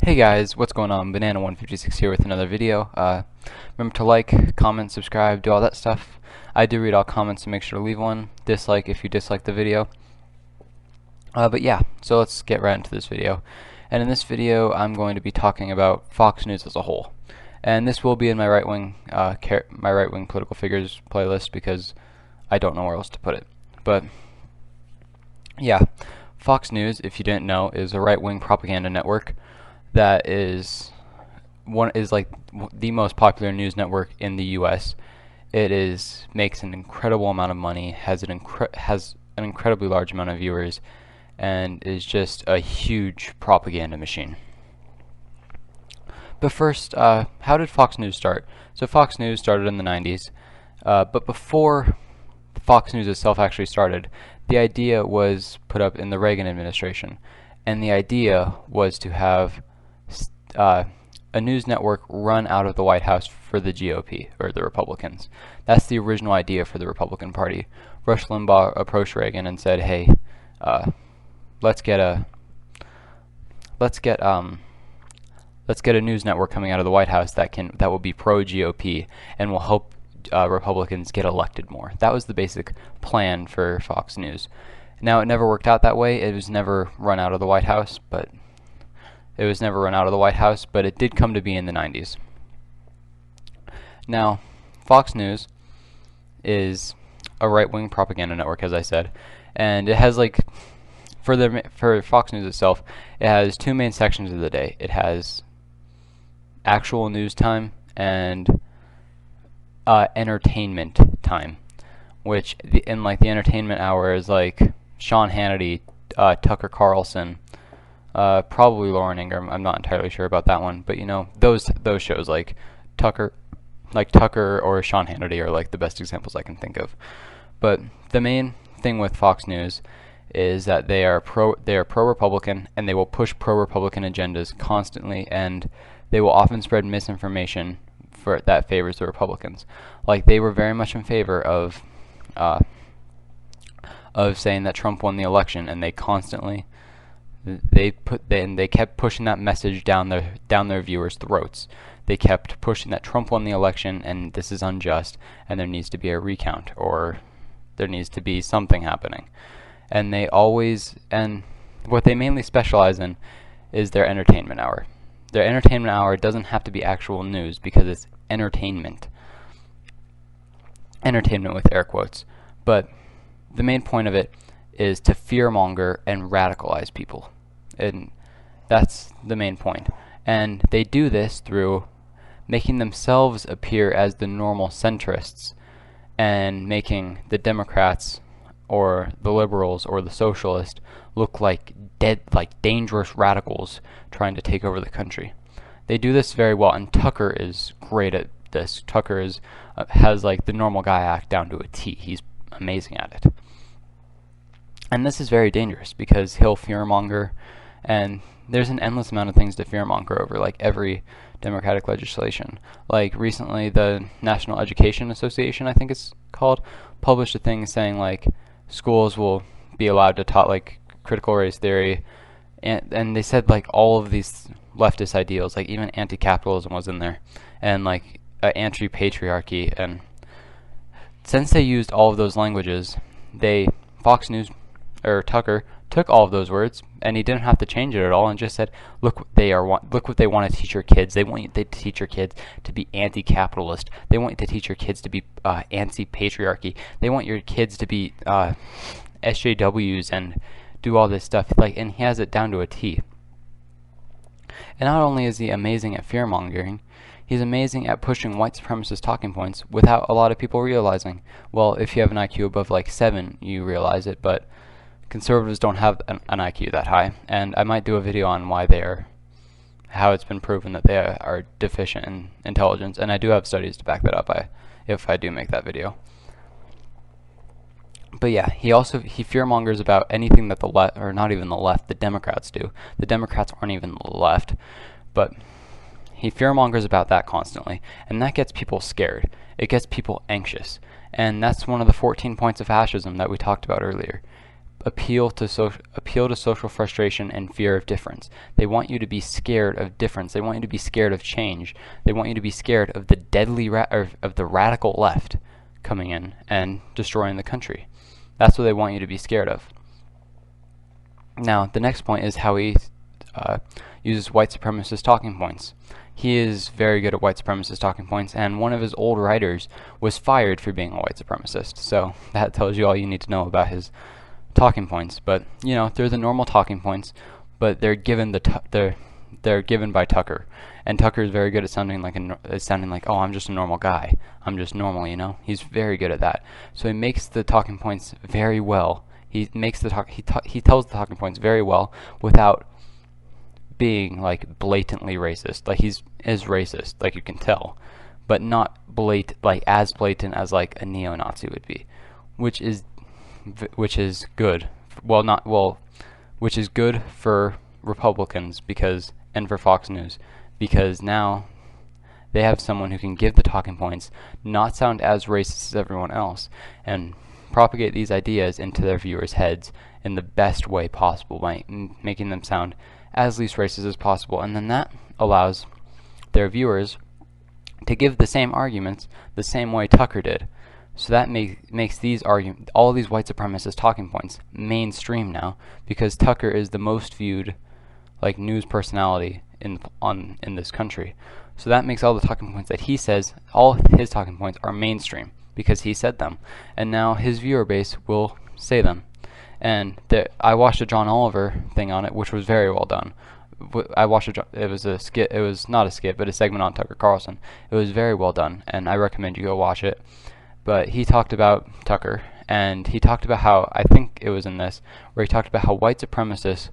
Hey guys, what's going on? Banana156 here with another video. Remember to like, comment, subscribe, do all that stuff. I do read all comments, so make sure to leave one. Dislike if you dislike the video. But yeah, so let's get right into this video. And in this video, I'm going to be talking about Fox News as a whole. And this will be in my right-wing political figures playlist because I don't know where else to put it. But yeah, Fox News, if you didn't know, is a right-wing propaganda network that is like the most popular news network in the U.S. It makes an incredible amount of money, has an incredibly large amount of viewers, and is just a huge propaganda machine. But first, how did Fox News start? So Fox News started in the 90s, but before Fox News itself actually started, the idea was put up in the Reagan administration, and the idea was to have a news network run out of the White House for the GOP, or the Republicans. That's the original idea for the Republican Party. Rush Limbaugh approached Reagan and said, "Hey, let's get a news network coming out of the White House that will be pro GOP and will help Republicans get elected more." That was the basic plan for Fox News. Now, it never worked out that way. It was never run out of the White House, but it did come to be in the 90s. Now, Fox News is a right-wing propaganda network, as I said, and it has for Fox News itself, it has two main sections of the day. It has actual news time and entertainment time, which in the entertainment hour is like Sean Hannity, Tucker Carlson, probably Lauren Ingraham. I'm not entirely sure about that one, but you know, those shows like Tucker or Sean Hannity are like the best examples I can think of. But the main thing with Fox News is that they are pro-Republican, and they will push pro-Republican agendas constantly, and they will often spread misinformation that favors the Republicans. Like, they were very much in favor of saying that Trump won the election, and they kept pushing that message down their viewers' throats. They kept pushing that Trump won the election and this is unjust and there needs to be a recount, or there needs to be something happening. And what they mainly specialize in is their entertainment hour. Their entertainment hour doesn't have to be actual news because it's entertainment. Entertainment with air quotes. But the main point of it is to fearmonger and radicalize people. And that's the main point. And they do this through making themselves appear as the normal centrists and making the Democrats or the liberals or the socialists look like dangerous radicals trying to take over the country. They do this very well, and Tucker is great at this. Tucker has like the normal guy act down to a T. He's amazing at it. And this is very dangerous because he'll fearmonger, and there's an endless amount of things to fearmonger over, like every Democratic legislation. Like recently, the National Education Association, I think it's called, published a thing saying like schools will be allowed to taught like critical race theory, and they said like all of these leftist ideals, like even anti-capitalism was in there, and like anti-patriarchy. And since they used all of those languages, Fox News or Tucker took all of those words, and he didn't have to change it at all, and just said, look what they want to teach your kids. They want you to teach your kids to be anti-capitalist. They want you to teach your kids to be anti-patriarchy. They want your kids to be SJWs and do all this stuff. And he has it down to a T. And not only is he amazing at fear-mongering, he's amazing at pushing white supremacist talking points without a lot of people realizing. Well, if you have an IQ above like 7, you realize it, but conservatives don't have an IQ that high, and I might do a video on how it's been proven that they are deficient in intelligence, and I do have studies to back that up if I do make that video. But yeah, he fearmongers about anything that the left, or not even the left, the Democrats do. The Democrats aren't even the left, but he fearmongers about that constantly, and that gets people scared. It gets people anxious, and that's one of the 14 points of fascism that we talked about earlier. appeal to social frustration and fear of difference. They want you to be scared of difference. They want you to be scared of change. They want you to be scared of the of the radical left coming in and destroying the country. That's what they want you to be scared of. Now, the next point is how he uses white supremacist talking points. He is very good at white supremacist talking points, and one of his old writers was fired for being a white supremacist. So that tells you all you need to know about his talking points. But they're the normal talking points, but they're given they're given by Tucker, and Tucker is very good at sounding like, oh, I'm just a normal guy. I'm just normal. He's very good at that. So he makes the talking points very well. He tells the talking points very well without being like blatantly racist. Like he is racist, like you can tell, but not as blatant as like a neo-Nazi would be, which is good. Which is good for Republicans and for Fox News, because now they have someone who can give the talking points, not sound as racist as everyone else, and propagate these ideas into their viewers' heads in the best way possible by making them sound as least racist as possible. And then that allows their viewers to give the same arguments the same way Tucker did. So that makes all these white supremacist talking points mainstream now, because Tucker is the most viewed news personality in this country. So that makes all the talking points that he says, all his talking points are mainstream because he said them, and now his viewer base will say them. And I watched a John Oliver thing on it, which was very well done. It was a skit. It was not a skit, but a segment on Tucker Carlson. It was very well done, and I recommend you go watch it. But he talked about Tucker, and he talked about how, I think it was in this, where he talked about how white supremacists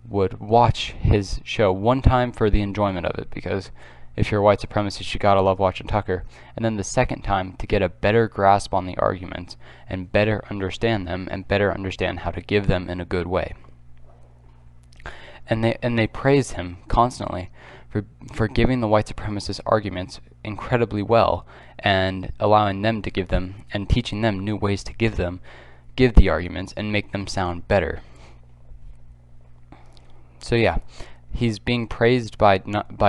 would watch his show one time for the enjoyment of it, because if you're a white supremacist, you gotta love watching Tucker, and then the second time to get a better grasp on the arguments and better understand them and better understand how to give them in a good way. And they praise him constantly for giving the white supremacist arguments incredibly well, and allowing them to give them and teaching them new ways to give the arguments and make them sound better. So yeah, he's being praised by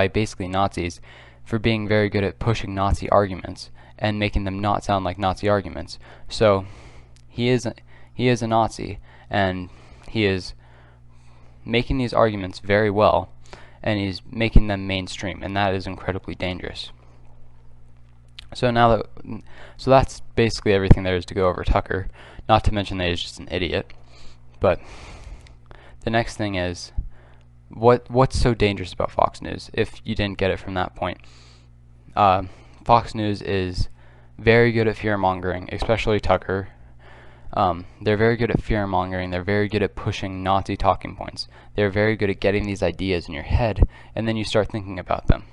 basically Nazis for being very good at pushing Nazi arguments and making them not sound like Nazi arguments. So he is a Nazi, and he is making these arguments very well, and he's making them mainstream, and that is incredibly dangerous. So that's basically everything there is to go over Tucker, not to mention that he's just an idiot. But the next thing is, what's so dangerous about Fox News, if you didn't get it from that point? Fox News is very good at fear-mongering, especially Tucker. They're very good at fear-mongering. They're very good at pushing Nazi talking points. They're very good at getting these ideas in your head, and then you start thinking about them.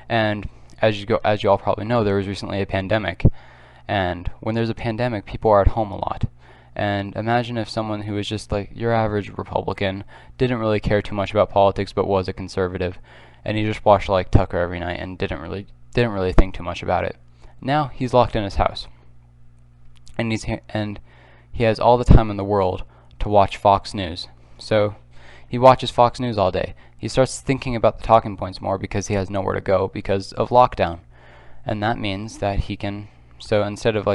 And as you all probably know, there was recently a pandemic, and when there's a pandemic, people are at home a lot. And imagine if someone who was just like your average Republican, didn't really care too much about politics, but was a conservative, and he just watched like Tucker every night and didn't really think too much about it. Now he's locked in his house, and he has all the time in the world to watch Fox News. So he watches Fox News all day. He starts thinking about the talking points more because he has nowhere to go because of lockdown, and that means that he can. So instead of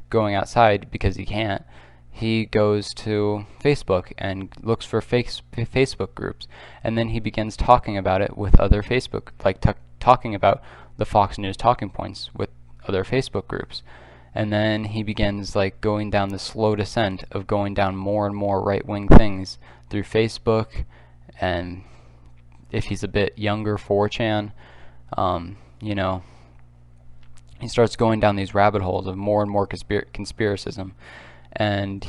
going outside because he can't, he goes to Facebook and looks for Facebook groups, and then he begins talking about it with other Facebook, talking about the Fox News talking points with other Facebook groups. And then he begins going down the slow descent of going down more and more right-wing things through Facebook, and if he's a bit younger, 4chan, he starts going down these rabbit holes of more and more conspiracism, and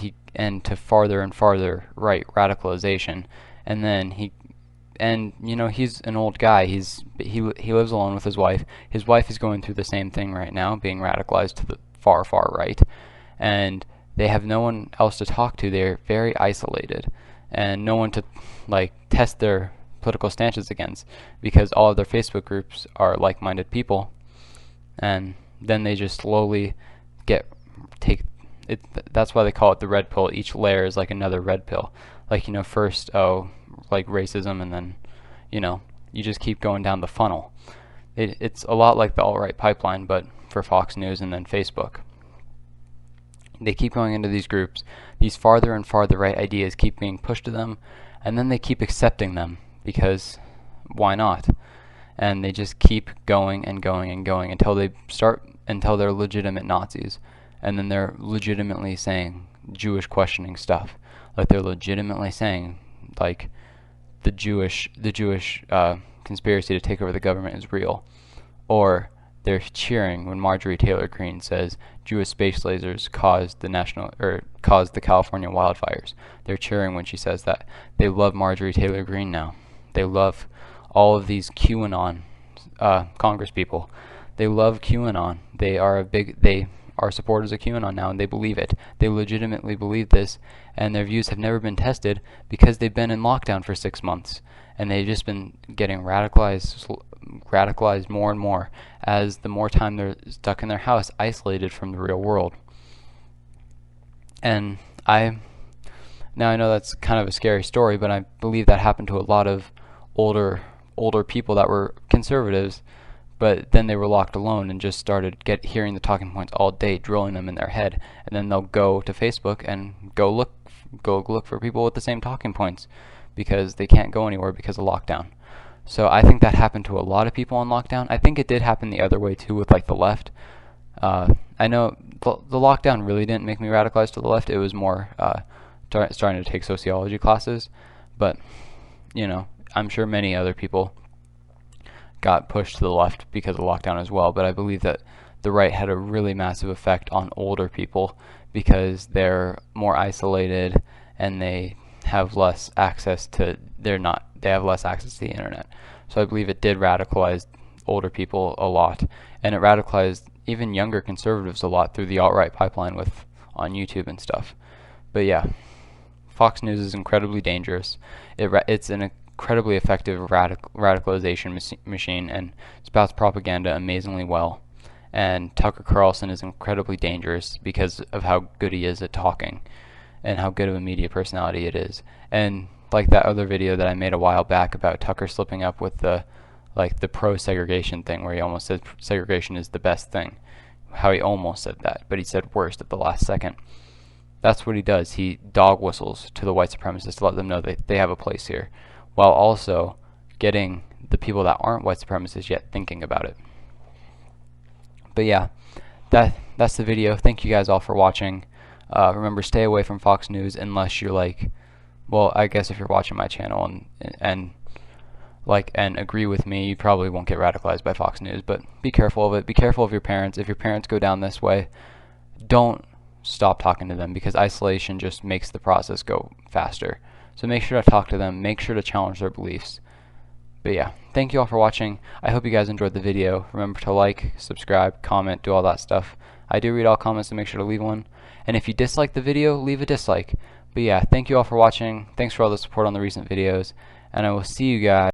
to farther and farther right radicalization. And then he's an old guy. He lives alone with his wife. His wife is going through the same thing right now, being radicalized to the far right, and they have no one else to talk to. They're very isolated, and no one to test their political stances against, because all of their Facebook groups are like-minded people, and then they just slowly That's why they call it the red pill. Each layer is like another red pill. Like, first, like racism, and then, you just keep going down the funnel. It's a lot like the alt-right pipeline, but for Fox News and then Facebook. They keep going into these groups. These farther and farther right ideas keep being pushed to them, and then they keep accepting them because why not? And they just keep going and going and going until they're legitimate Nazis, and then they're legitimately saying Jewish questioning stuff. Like, they're legitimately saying, like, the Jewish conspiracy to take over the government is real, or they're cheering when Marjorie Taylor Greene says Jewish space lasers caused the California wildfires. They're cheering when she says that. They love Marjorie Taylor Greene now. They love all of these QAnon Congress people. They love QAnon. They are supporters of QAnon now, and they believe it. They legitimately believe this, and their views have never been tested because they've been in lockdown for 6 months, and they've just been getting radicalized more and more as the more time they're stuck in their house, isolated from the real world. And I know that's kind of a scary story, but I believe that happened to a lot of older people that were conservatives, but then they were locked alone and just started hearing the talking points all day, drilling them in their head, and then they'll go to Facebook and go look for people with the same talking points because they can't go anywhere because of lockdown. So I think that happened to a lot of people on lockdown. I think it did happen the other way too with like the left. I know the lockdown really didn't make me radicalized to the left. It was more starting to take sociology classes, but I'm sure many other people got pushed to the left because of lockdown as well. But I believe that the right had a really massive effect on older people because they're more isolated and they have less access to the internet. So I believe it did radicalize older people a lot, and it radicalized even younger conservatives a lot through the alt-right pipeline on YouTube and stuff. But yeah, Fox News is incredibly dangerous. It's an incredibly effective radicalization machine and spouts propaganda amazingly well. And Tucker Carlson is incredibly dangerous because of how good he is at talking and how good of a media personality it is. And like that other video that I made a while back about Tucker slipping up with the pro-segregation thing, where he almost said segregation is the best thing. How he almost said that, but he said worst at the last second. That's what he does. He dog whistles to the white supremacists to let them know that they have a place here, while also getting the people that aren't white supremacists yet thinking about it. But yeah, that's the video. Thank you guys all for watching. Remember, stay away from Fox News unless you're I guess if you're watching my channel and agree with me, you probably won't get radicalized by Fox News, but be careful of it. Be careful of your parents. If your parents go down this way, don't stop talking to them, because isolation just makes the process go faster. So make sure to talk to them. Make sure to challenge their beliefs. But yeah, thank you all for watching. I hope you guys enjoyed the video. Remember to like, subscribe, comment, do all that stuff. I do read all comments, so make sure to leave one. And if you dislike the video, leave a dislike. But yeah, thank you all for watching. Thanks for all the support on the recent videos, and I will see you guys